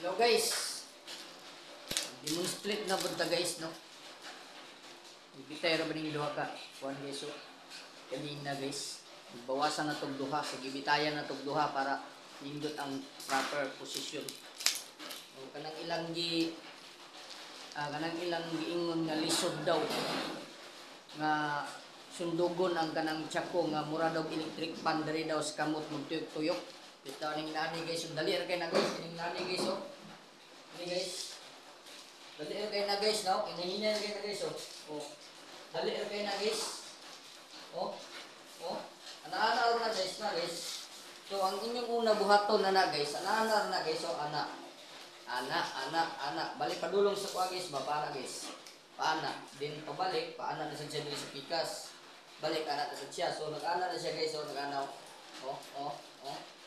Hello guys. Split na bunta guys no. Ibitay ra baning duha ka. Kuan guys so. Kanina guys, bawasan na tog duha, sige bitayan na tog duha para nindot ang proper position. O kanang ilang giingon nga lisod daw nga sundugon ang kanang tsako nga mura daw electric fan diri daw sa kamot mong tuyok-tuyok. Bitaw ning nani guys, dali ra kay na guys, ning nani guys oh. Ini guys. Dali ra kay na guys no, inahina ra kay na guys oh. Oh. Dali ra kay na guys. Oh. Oh. Ana-ana na guys na guys. So ang inyong una buhaton na guys, ana-ana na guys oh, ana. Ana. Balik padulong sa kuha guys, mapana guys. Paana, din pabalik, paana na siya diri sa pikas. Balik ana na siya. So nag-ana na siya guys, so nag-anaw. Oh.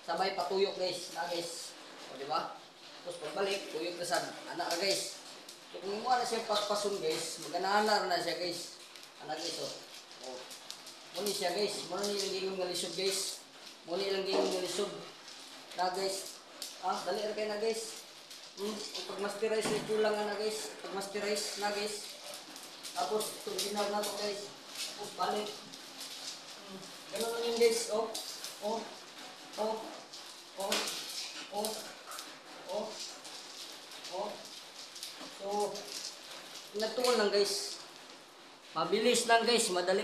Sabay patuyok guys, na guys. O di ba? Tapos pagbalik, tuyok na sad. Ana ra guys. So kung mo na siya paspason guys, mag-ana na siya guys. Ana guys oh. Oh. Muni siya guys, muna ni ilang gingong nga lisod guys. Muni ilang gingong nga lisod. Na guys. Dali ra kay na guys. Pag-masterize na kulang na guys. Pag-masterize na guys. Tapos itong na to guys. Tapos balik. Ganun lang yun guys. Oh. So, inatuan lang guys. Mabilis lang guys. Madali.